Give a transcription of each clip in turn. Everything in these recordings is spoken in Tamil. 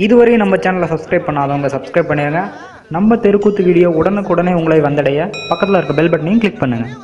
இதுவரை நம்ம சேனலை சப்ஸ்கிரைப் பண்ணாதவங்க சப்ஸ்கிரைப் பண்ணிடுங்க. நம்ம தெருக்கூத்து வீடியோ உடனுக்குடனே உங்களை வந்தடைய பக்கத்தில் இருக்க பெல் பட்டனையும் கிளிக் பண்ணுங்கள்.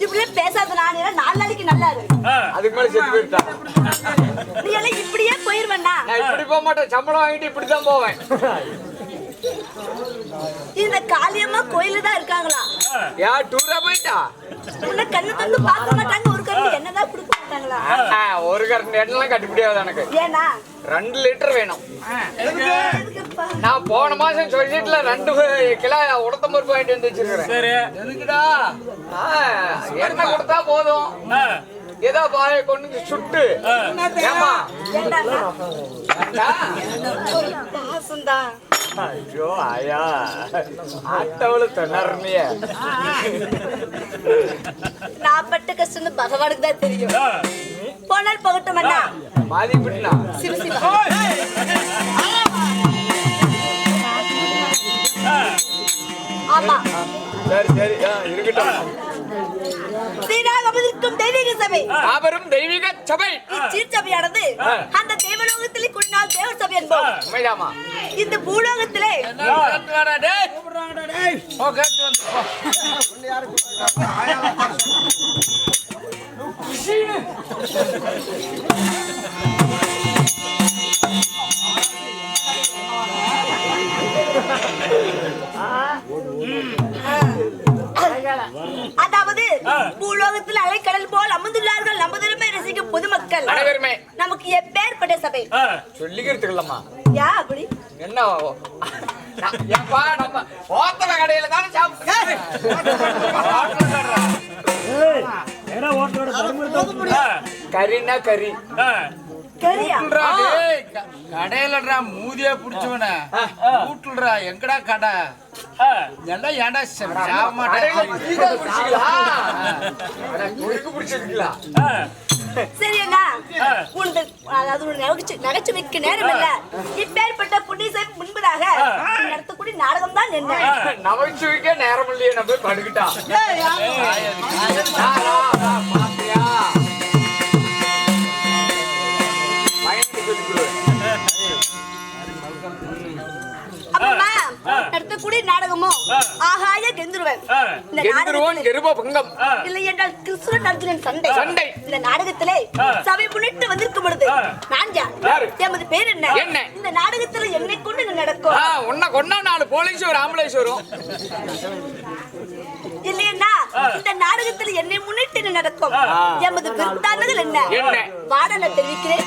இப்படியே பேசாத நானே 4 நாளைக்கு நல்லா இருக்கு. அதுக்கு மேல செத்து போயிட்டா. நீ எல்லாம் இப்படியே போயிருவண்ணா. நான் இப்படி போக மாட்டேன். சம்பளம் வாங்கிட்டு இப்படி தான் போவேன். இந்த காளியம்மா கோயில தான் இருக்காங்களா? யா டூரா போயிட்டா? உன்னை கண்ணு தந்து பார்க்க மாட்டாங்க. ஒரு கரண்ட் என்னதான் கொடுக்க மாட்டாங்களா? ஒரு கரண்ட் எண்ணெல்லாம் கட்டுப்படியாவது எனக்கு. ஏனா 2 லிட்டர் வேணும். நான் போன மாசம் சொல்லிட்டுல 2 கிலோ உடத்த பருப்பு வாங்கிட்டு வந்து வச்சிருக்கிறேன். சரி எதுக்குடா? எண்ணெய் கொடுத்தா போதும். ஏதோ பாய கொண்டு சுட்டு ஏமா பாசம்தான். ஐயோ ஆயா ஆட்டவளு திணறனிய. நான் பட்ட கஷ்டம் பகவானுக்கு தான் தெரியும். போனால் போகட்டும் அண்ணா. மாதி பிடினா சிவ சிவ. ஆமா சரி சரி இருக்கட்டும். ஸ்ரீராகவதிற்கும் தெய்வீக சபை. மாபெரும் தெய்வீக சபை. இச்சீர்ச்சபையானது அந்த தேவலோகத்திலே கூடினால் தேவர் சபை என்போம். உண்மைதாமா? இந்த பூலோகத்திலே அதாவது பூலோகத்தில் அலைக்கடல் போல் அமர்ந்துள்ளார்கள் நமதுரிமை ரசிக்கும் பொதுமக்கள் நமக்கு எப்பேற்பட்ட சபை சொல்லிக்கிறதுக்கலம்மா. யா அப்படி என்ன நம்ம ஓத்தல கடையில தானே கறினா கறி கரியா கடையிலடா மூதியா புடிச்சவன வீட்டுலடா எங்கடா கடை எல்லாம் ஏன்டா பிடிச்சிருக்கீங்களா சரி அண்ணா உனக்கு அதாவது நகைச்சுவைக்கு நேரம் இல்ல இப்பேற்பட்ட புண்ணியசை முன்பதாக நடத்தக்கூடிய நாடகம் தான் என்ன நகைச்சுவைக்கே நேரம் இல்லையே நம்ம படுக்கிட்டா அப்பமா நடத்தக்கூடிய நாடகமும் ஆகாய கெந்துருவன் இல்லை என்றால் கிருஷ்ணன் அர்ஜுனன் சண்டை இந்த நாடகத்திலே சபை முன்னிட்டு வந்திருக்கும் பொழுது நான் யார் எமது பேர் என்ன இந்த நாடகத்துல என்னை கொண்டு நடக்கும் உன்னை கொண்டா 4 போலீஸ் ஒரு ஆம்புலன்ஸ் வரும் இல்லையா இந்த நாடகத்துல என்னை முன்னிட்டு நடக்கும் எமது விருத்தானங்கள் என்ன வாடனை தெரிவிக்கிறேன்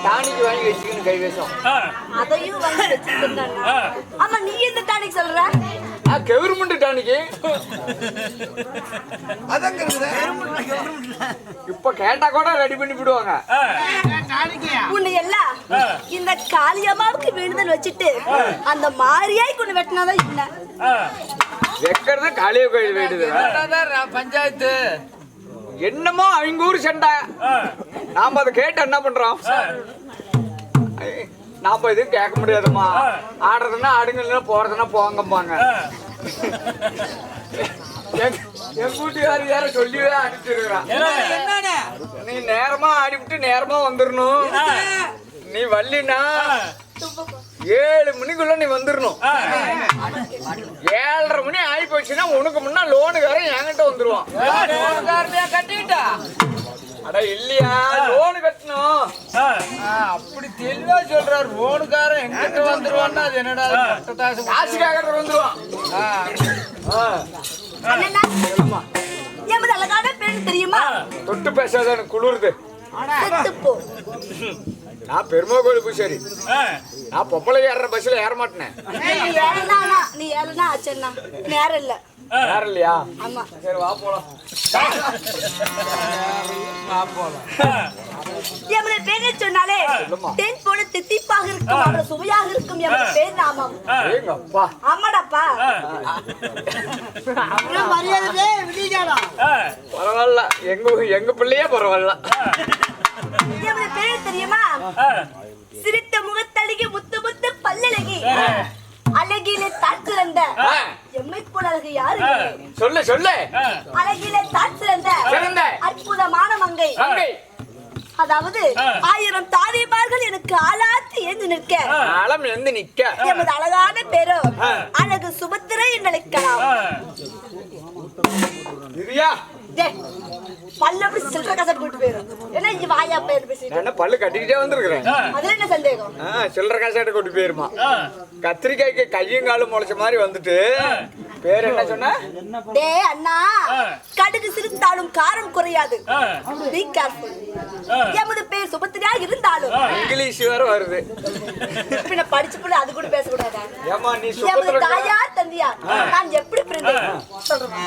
டானிக் வாங்கி வச்சுக்கணும் கைவேசம் அதையும் வாங்கி வச்சிருக்கேன் ஆமா நீ எந்த டானிக் சொல்ற கவர்மெண்ட் டானிக்கு இப்ப கேட்டா கூட ரெடி பண்ணி விடுவாங்க உன்னை எல்லாம் இந்த காளியம்மாவுக்கு வேண்டுதல் வச்சுட்டு அந்த மாரியாய் கொண்டு வெட்டினாதான் என்ன வெக்கிறது காளிய கோயில் வேண்டுது பஞ்சாயத்து என்னமோ அவங்க ஊர் சண்டை நாம அதை கேட்டு என்ன பண்றோம் நாம எதுவும் கேட்க முடியாதுமா ஆடுறதுன்னா ஆடுங்க போறதுன்னா போங்கம்பாங்க என் கூட்டியாரு யார சொல்லியே அனுப்பிச்சிருக்கிறான் நீ நேரமா ஆடிவிட்டு நேரமா வந்துடணும் நீ வள்ளினா 7 மணிக்குள்ள நீ வந்துடணும் 7:30 மணி ஆகி போச்சுன்னா உனக்கு முன்னா லோனுக்காரன் என்கிட்ட வந்துருவான் கட்டிட்டா அட இல்லையா லோனு கட்டணும் அப்படி தெளிவா சொல்றாரு லோனுக்காரன் எங்கிட்ட வந்துருவான்னா அது என்னடா காசுக்காக வந்துருவான் எமது அழகான பெண் தெரியுமா தொட்டு பேசாத எனக்கு குளிருது நான் பெருமா கோயில் பூசாரி நான் பொம்பளை ஏற பஸ்ல ஏற மாட்டேன் நீ ஏறனா ஆச்சேன்னா நேரம் இல்ல நேரம் இல்லையா ஆமா சரி வா போலாம் எமது பேரை சொன்னாலே தேன் போல தித்திப்பாக இருக்கும் அவ்வளவு சுவையாக இருக்கும் எமது பேர் நாமம் எங்க அப்பா ஆமாடாப்பா பரவாயில்ல எங்க பிள்ளையே பரவாயில்ல எமது பேர் தெரியுமா? சிரித்த முகத்தழகி முத்து முத்து பல்லழகி அழகிலே தான் சிறந்த எம்மை போல அழகு யாரு இல்லை. சொல்லு சொல்லு. அழகிலே தான் சிறந்த அற்புதமான மங்கை. அதாவது 1000 தாதிமார்கள் எனக்கு ஆளாத்து ஏந்து நிற்க ஆழம் எழுந்து நிக்க எமது அழகான பேரோ அழகு சுபத்திரை என்று அழைக்கலாம். பல்லு அப்படி சில்லற காசட் போட்டு போயிடும். என்ன இங்க வாயா பேர் பேசிட்டு என்ன பல்லு கட்டிக்கிட்டே வந்திருக்கிறேன். அதுல என்ன சந்தேகம்? சில்லற காசாட்ட கொண்டு போயிருமா. கத்திரிக்காய்க்கு கையும் காலும் முளைச்ச மாதிரி வந்துட்டு பேர் என்ன சொன்ன? டே அண்ணா, கடுகு சிரித்தாலும் காரம் குறையாது. Be careful. எமது பேர் சுபத்திரியா இருந்தாலும் இங்கிலீஷ் வேற வருது. பின்ன படிச்சு போய் அது கூட பேசக்கூடாதா? ஏமா நீ எமது சுபத்திரா தாயா தந்தியா நான் எப்படி பிறந்தேன் சொல்றேன்.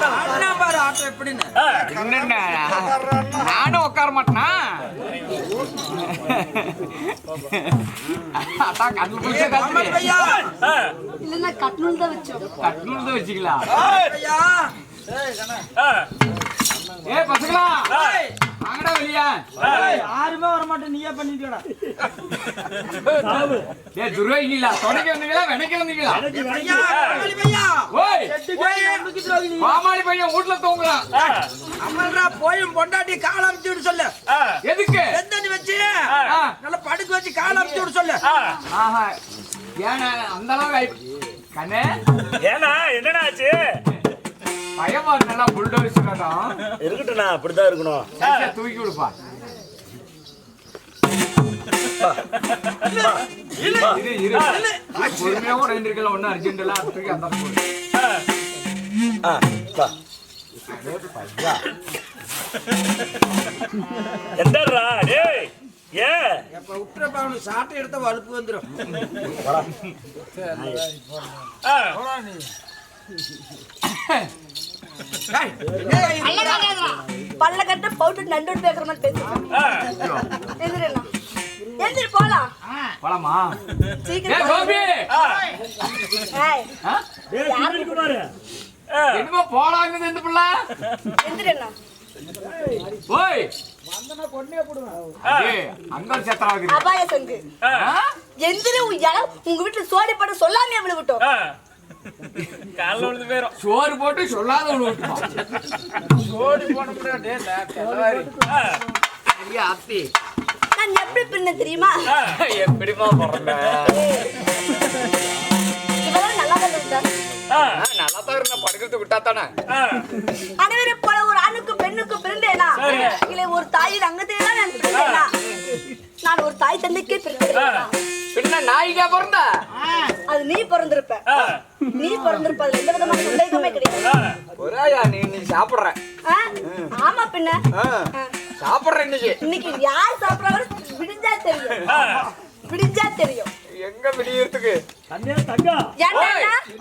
அண்ணா பாரு ஆட்டம் எப்படின்னு. என்னண்ணா, நானும் உட்கார மாட்டேனா? அதான் கண்ணு பிடிச்ச அமர் பையா, இல்லன்னா கட்டணும் தான் வச்சோம். கண்ணு வச்சுக்கலாம். பையா. ஏ பசங்களா, வாங்கடா வெளியே. யாருமே வர மாட்டேன், நீயே பண்ணிட்டீடா. ஏ துரோகிங்களா, தொடக்க வந்தீங்களா வெனைக்க வந்தீங்களா? பையா, அமர் பையா. ஓய், போய் நம்பிக்கை துரோகி நீ. பாமாளி பையன் வீட்டுல தூங்குறான். அமர்ரா போய் பொண்டாட்டி கால அமுத்தி விட சொல்லு. எதுக்கு? எந்தனி வச்சு நல்லா படுக்க வச்சு கால அமுத்தி விட சொல்லு. ஆஹா, ஏன்னா அந்த அளவு கண்ணே ஏன்னா என்னடா ஆச்சு? பயமா நல்லா புல்டோஸ் இருக்கட்டும்ண்ணா, அப்படிதான் இருக்கணும். தூக்கி விடுப்பா. பொறுமையாவும் ரெண்டு இருக்கல, ஒன்னும் அர்ஜென்ட் எல்லாம் தூக்கி அந்த போடு. எந்தடா டேய்? ஏன் எப்ப விட்டுறப்ப அவனுக்கு சாட்டை எடுத்த வலுப்பு வந்துடும். பல்ல கட்ட பவுடர் நண்டோடு பேக்குற மாதிரி பேசுறேன். எந்திரண்ணா, எந்திரி போலாம். பழமா சீக்கிரம் கோபி, ஏய், என்னமோ போலாங்குது இந்த பிள்ளை. எந்திரண்ணா. ஓய் அங்க சேத்தரா இருக்குது. அபாய சங்கு எந்திரி. உங்க வீட்டுல சோடி போட்டு சொல்லாமே அவளை விட்டோம். காலைல விழுந்து போயிரும். சோறு போட்டு சொல்லாத விட்டுமா. ஓடி போன முடியாது. அத்தி நான் எப்படி பின்ன தெரியுமா? எப்படிமா பிறந்த? இவெல்லாம் நல்லா தான் இருந்தா. நல்லா தான் இருந்த, படுக்கிறது விட்டா தானே. அனைவரை போல ஒரு ஆணுக்கும் பெண்ணுக்கும் பிறந்தேனா? இல்லை ஒரு தாயின் அங்கத்தையெல்லாம் நான் பிறந்தேனா? நான் ஒரு தாய் தந்தைக்கே பிறந்தேன். பின்ன நாய்க்கா பிறந்த? அது நீ பிறந்திருப்ப. நீ பிறந்திருப்ப, அதுல எந்த விதமான சந்தேகமே கிடையாது. ஒரேயா நீ சாப்பிடுற? ஆமா பின்ன. சாப்பிடுற இன்னைக்கு. இன்னைக்கு யார் சாப்பிடறாங்க விடிஞ்சா தெரியும். விடிஞ்சா தெரியும். எங்க விடியறதுக்கு? ஏன்டா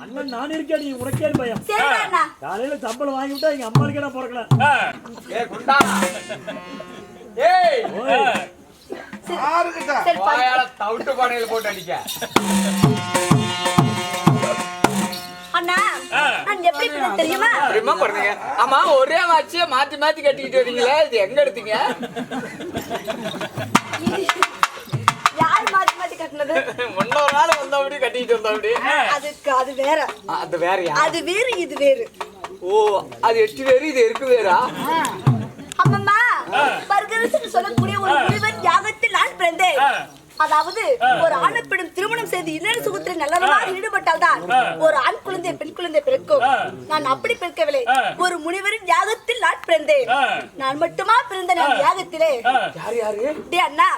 அண்ணன் நான் இருக்கேன், நீ உனக்கே பயம். சரிடா. காலையில சம்பளம் வாங்கி விட்டா எங்க அம்மா இருக்கே பிறக்கல. ஏய் குண்டா, ஏய் சரி வாயால தவிட்டு பானையில போட்டு அடிக்க. அண்ணா, நான் எப்படி பின்ன தெரியுமா? அப்படிமா பண்ணுங்க. ஆமா, ஒரே வாட்சிய மாத்தி மாத்தி கட்டிக்கிட்டு வரீங்களே, இது எங்க எடுத்தீங்க? யார் மாத்தி மாத்தி கட்டினது? முன்னொரு நாள் வந்தபடி கட்டிக்கிட்டு வந்தபடி. அதுக்கு அது வேற. அது வேறயா? அது வேறு, இது வேறு. ஓ, அது எட்டு வேறு, இது இருக்கு வேறா? அம்மம்மா, பர்கரசன் சொல்லக்கூடிய ஒரு முனிவன் யாகத்தில் நான் பிறந்தேன். அதாவது ஒரு ஆண் பெண் திருமணம் செய்து இல்லற சுகத்தில் நல்லதாக ஈடுபட்டால் தான் ஒரு ஆண் குழந்தை பெண் குழந்தை பிறக்கும். நான் அப்படி பிறக்கவில்லை. ஒரு முனிவரின் யாகத்தில் நான் பிறந்தேன். நான் மட்டுமா பிறந்த நான் யாகத்திலே. யாரு யாரு? டே அண்ணா.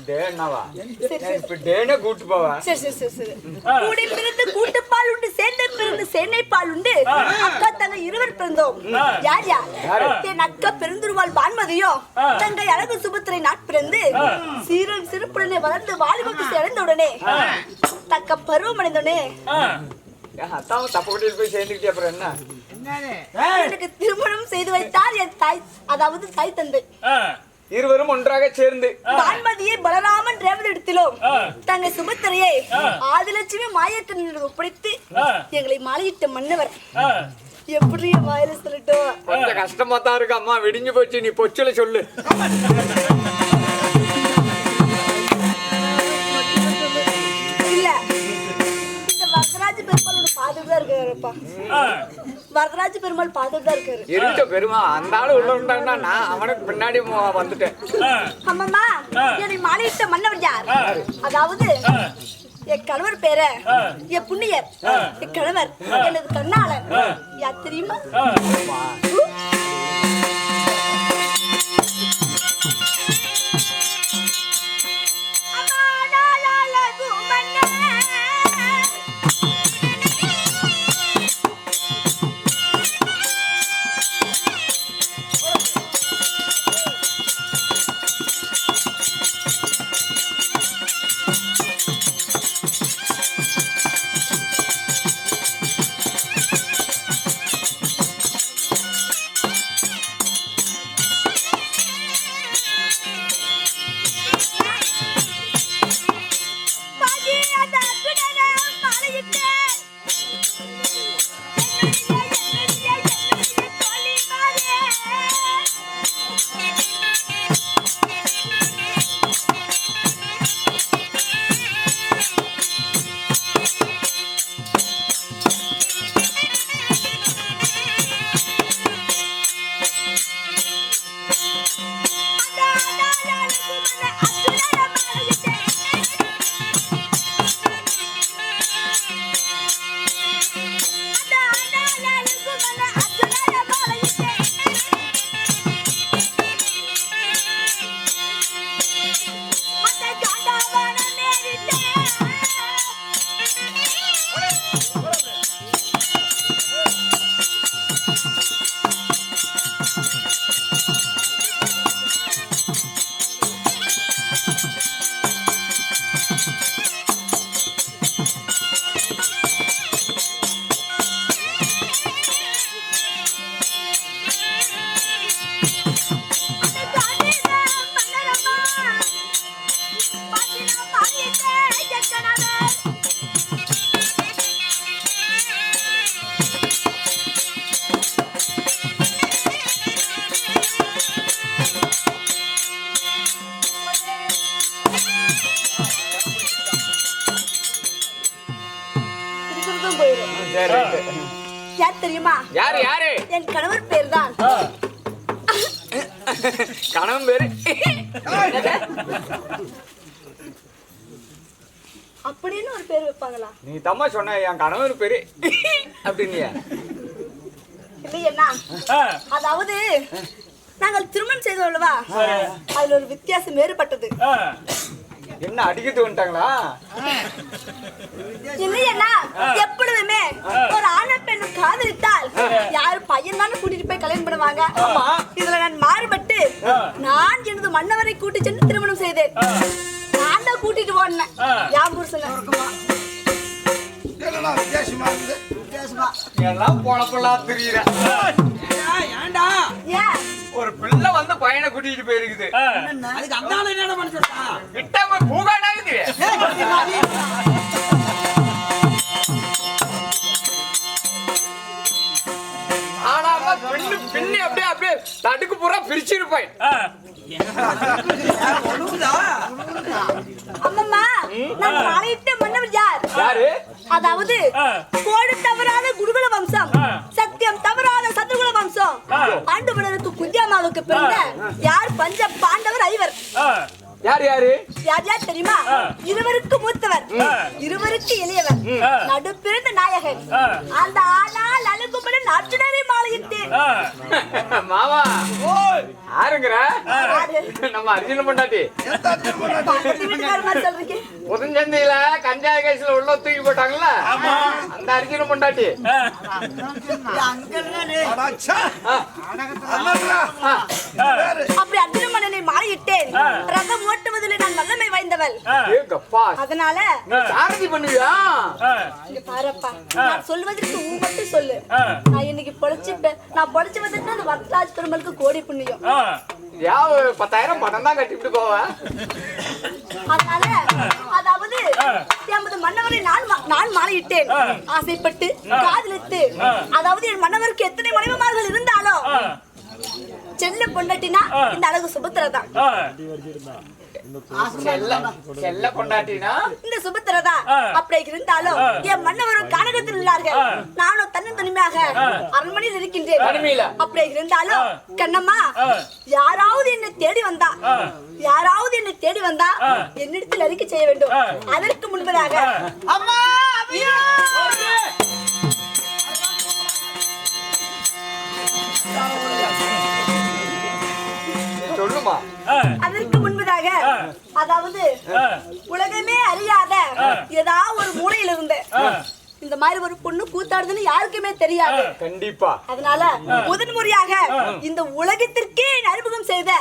டே அண்ணாவா? இப்ப டேனே கூட்டு போவா. சரி சரி சரி சரி. கூடி பிறந்து கூட்டுப்பால் உண்டு, சேர்ந்து பிறந்து சேனை பால் உண்டு. அக்கா தங்க இருவர் பிறந்தோம். யார் யார்? என் அக்கா பெருந்துருவாள் பான்மதியும் தங்கை அழகு சுபத்திரை நான் பிறந்து சீரன் சிறுப்புடனே வளர்ந்து வாலிபக்கு சேர்ந்த உடனே தக்க பருவம் அடைந்தோடனே அத்தாவும் தப்பு கட்டிட்டு போய் சேர்ந்துக்கிட்டே அப்புறம் என்ன? எனக்கு திருமணம் செய்து வைத்தார் என் தாய், அதாவது தாய் தந்தை. இருவரும் ஒன்றாக சேர்ந்து பான்மதியை பலராமன் ரேவதிடத்திலும் தங்கை சுபத்திரையை ஆதிலட்சுமி மாயக்கண்ணில் ஒப்படைத்து எங்களை மாலையிட்ட மன்னவர். எப்படி வாயில சொல்லட்டும்? கொஞ்சம் கஷ்டமா தான் இருக்கு அம்மா. விடிஞ்சு போச்சு, நீ பொச்சுல சொல்லு. இல்ல, இந்த வரதராஜ பெருமாளோட பாதுகாப்பு இருக்காருப்பா. வரதராஜ பெருமாள் பாதுகாப்பு இருக்காரு. இருக்க பெருமா, அந்த ஆளு உள்ள இருந்தாங்கன்னா நான் அவனுக்கு பின்னாடி வந்துட்டேன். அம்மம்மா, என்னை மாலையிட்ட மன்னவர் யார்? அதாவது என் கணவர் பேர என் புண்ணியர், என் கணவர் எனது கண்ணாளன். யார் தெரியுமா? யார் தெரியுமா? யாரு யாரு? என் கணவர் பேர் தான். கணவன் பேரு அப்படின்னு ஒரு பேர் வைப்பாங்களா? நீ தம்மா சொன்ன என் கணவன் பேரு அப்படின்னியா? இல்லையா? அதாவது நாங்கள் திருமணம் செய்தோம்லவா, அதுல ஒரு வித்தியாசம் வேறுபட்டது. என்ன அடிக்கிட்டு வந்துட்டாங்களா? இல்லையா? எப்பொழுதுமே ஒரு ஆணை பெண்ணு காதலித்தால் யாரு பையன் தானே கூட்டிட்டு போய் கல்யாணம் பண்ணுவாங்க. இதுல நான் மாறுபட்டு நான் எனது மன்னவரை கூட்டி சென்று திருமணம் செய்தேன். நான் தான் கூட்டிட்டு போனேன். யார் புருஷங்க எல்லாம் பொழப்பெல்லாம் தெரியுற. ஏன்டா ஏன் ஒரு பிள்ளை வந்து பையனை கூட்டிட்டு போயிருக்குது. அதுக்கு அந்த ஆளு என்ன பண்ண சொல்றான்? விட்டா பூகாடாகுது. ஆனா பின்னி அப்படியே அப்படியே தடுக்கு பூரா பிரிச்சிருப்பேன். அம்மம்மா, நான் மாலையிட்ட மன்னவர் யார்? யாரு? அதாவது கோடு தவறாத குருகுல வம்சம், சத்தியம் தவறாத சத்ருகுல வம்சம், பாண்டுபடருக்கு குந்தியாமாவுக்கு பிறந்த யார் பஞ்ச பாண்டவர் ஐவர். யார் யாரு? யார் யார் தெரியுமா? இருவருக்கு மூத்தவர், இருவருக்கு இளையவர், நடுப்பிறந்த நாயகன். அந்த ஆளால் அழுகும்படி அர்ஜுனரை மாலையிட்டு மாமா யாருங்கிற? நம்ம அர்ஜுன பொண்டாட்டி. பக்கத்து வீட்டுக்கார மாதிரி சொல்றீங்க. புதஞ்சந்தையில கஞ்சாய கேஸ்ல உள்ள தூக்கி போட்டாங்கல்ல, அந்த அர்ஜுன பொண்டாட்டி. அப்படி அர்ஜுன மன்னனை மாலையிட்டேன். ரதம் ஓட்டுவதில் நான் வல்லமை வாய்ந்தவள். அதனால சாரதி பண்ணுவியா? இங்க பாருப்பா, நான் சொல்வதற்கு உன் மட்டும் சொல்லு. நான் இன்னைக்கு பொழைச்சிட்டேன். நான் பொழைச்சு வந்துட்டு அந்த வரதராஜ பெருமாளுக்கு கோடி புண்ணியம். 10,000 பணம் தான் கட்டிட்டு போவேன். அதனால அதாவது எமது மன்னவரை நான் மாலையிட்டேன். ஆசைப்பட்டு காதலித்து, அதாவது என் மன்னவருக்கு எத்தனை மனைவிமார்கள் இருந்தாலும் செல்ல பொண்டாட்டினா இந்த அழகு சுபத்திரா தான். செல்ல பொண்டாட்டினா இந்த சுபத்திரா தான். அப்படி இருந்தாலும் என் மன்னவரும் கானகத்தில் உள்ளார்கள். நானும் தனிமையாக அரண்மனையில் இருக்கின்றேன். அப்படி இருந்தாலும் கண்ணம்மா, யாராவது என்னை தேடி வந்தா என்னிடத்தில் அறிக்கை செய்ய வேண்டும். அதற்கு முன்பதாக அம்மா சொல்லுமா. அதற்கு முன்பதாக அதாவது உலகமே அறியாத ஏதாவது ஒரு மூலையில இருந்து இந்த மாதிரி ஒரு பொண்ணு கூத்தாடுதுன்னு யாருக்குமே தெரியாது. கண்டிப்பா. அதனால முதன்முறையாக இந்த உலகத்திற்கே அறிமுகம் செய்த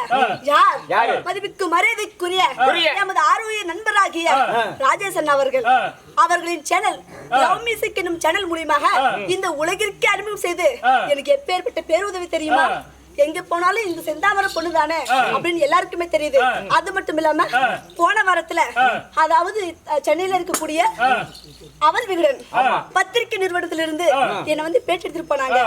யார்? மதிப்புக்கு மரியாதைக்குரிய நமது ஆரோக்கிய நண்பராகிய ராஜேசன் அவர்கள். அவர்களின் சேனல் லவ் மியூசிக் என்னும் சேனல் மூலமாக இந்த உலகிற்கே அறிமுகம் செய்து எனக்கு எப்பேற்பட்ட பேருதவி தெரியுமா? எங்க போனாலும் இந்த செந்தாமரை பொண்ணு தானே அப்படின்னு எல்லாருக்குமே தெரியுது. அது மட்டும் இல்லாம போன வாரத்துல அதாவது சென்னையில இருக்கக்கூடிய அவல் விகடன் பத்திரிகை நிறுவனத்திலிருந்து என்னை வந்து பேட்டி எடுத்துட்டு போனாங்க.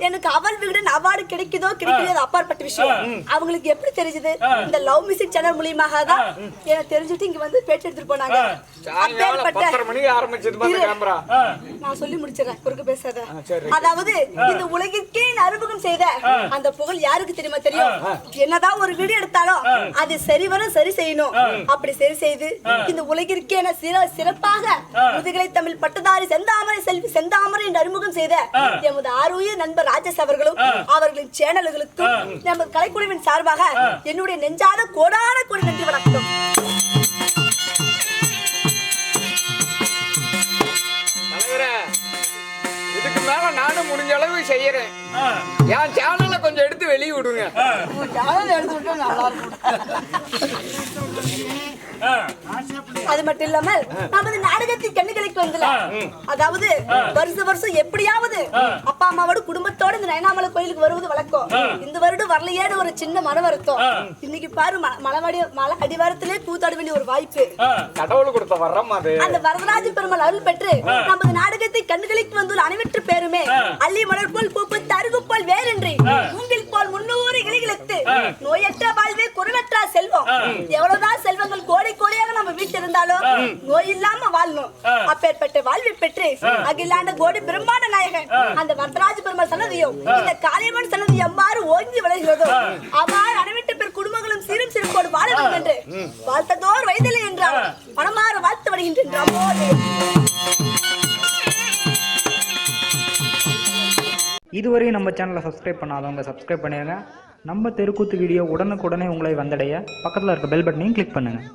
எனக்கு அவல் விகடன் அவார்டு கிடைக்குதோ கிடைக்கலையோ அப்பாற்பட்ட விஷயம். அவங்களுக்கு எப்படி தெரிஞ்சது? இந்த லவ் மியூசிக் சேனல் மூலியமாக தான் எனக்கு தெரிஞ்சுட்டு இங்க வந்து பேட்டி எடுத்துட்டு போனாங்க. நான் சொல்லி முடிச்சிடறேன், குறுக்க பேசாத. அதாவது இந்த உலகிற்கே அறிமுகம் செய்த அந்த புகழ் யாருக்கு தெரியுமா தெரியும்? என்னதான் ஒரு வீடியோ எடுத்தாலும் அது சரிவர சரி செய்யணும். அப்படி சரி செய்து இந்த உலகிற்கே என சிறப்பாக முதுகலை தமிழ் பட்டதாரி செந்தாமரை செல்வி செந்தாமரை என்று அறிமுகம் செய்த எமது ஆர்வீய நண்பர் ராஜேஷ் அவர்களும் அவர்களின் சேனல்களுக்கும் நமது கலைக்குழுவின் சார்பாக என்னுடைய நெஞ்சாத கோடான கோடி நன்றி வணக்கம். இதுக்கு மேல நானும் முடிஞ்ச அளவு செய்யறேன். என் சேனலை கொஞ்சம் எடுத்து வெளியே விடுங்க. அது மட்டும் இல்லாமல் நமது நாடகத்தின் கண்ணுகளுக்கு வந்துல அதாவது வருஷம் எப்படியாவது அப்பா அம்மாவோட குடும்பத்தோட இந்த நயனாமலை கோயிலுக்கு வருவது வழக்கம். இந்த வருடம் வரலையேன்னு ஒரு சின்ன மன வருத்தம். இன்னைக்கு பாரு மலை அடிவாரத்திலே கூத்தாட வேண்டிய ஒரு வாய்ப்பு கடவுள் கொடுத்த வரம் அது. அந்த வரதராஜ பெருமாள் அருள் பெற்று நமது நாடகத்தை கண்ணுகளுக்கு வந்துள்ள அனைவற்று பேருமே அள்ளி மலர் போல் பூப்பத்து அருகு போல் வேறின்றி மூங்கில் போல் 300 இலைகளுக்கு நோயற்ற வாழ்வே குறைவற்ற செல்வம். எவ்வளவுதான் செல்வங்கள் கோடி கோடியாக நம்ம வீட்டு இருந்தாலும் நோய் இல்லாம வாழணும். அப்பேற்பட்ட வாழ்வை பெற்று அகிலாண்ட கோடி பிரம்மாண்ட நாயகன் அந்த வரதராஜ பெருமாள் சன்னதியும் இந்த காளியம்மன் சன்னதி எவ்வாறு ஓங்கி விளைகிறதோ அவ்வாறு அனைவற்ற பேர் குடும்பங்களும் சீரும் சிறப்போடு வாழ வேண்டும் என்று வாழ்த்ததோர் வயதில்லை என்றால் மனமாற வாழ்த்து வருகின்றோம். இதுவரை நம்ம சேனலை சப்ஸ்கிரைப் பண்ணாதவங்க சப்ஸ்கிரைப் பண்ணிடுங்க. நம்ம தெருக்கூத்து வீடியோ உடனுக்குடனே உங்களை வந்தடைய பக்கத்தில் இருக்க பெல் பட்டனையும் கிளிக் பண்ணுங்கள்.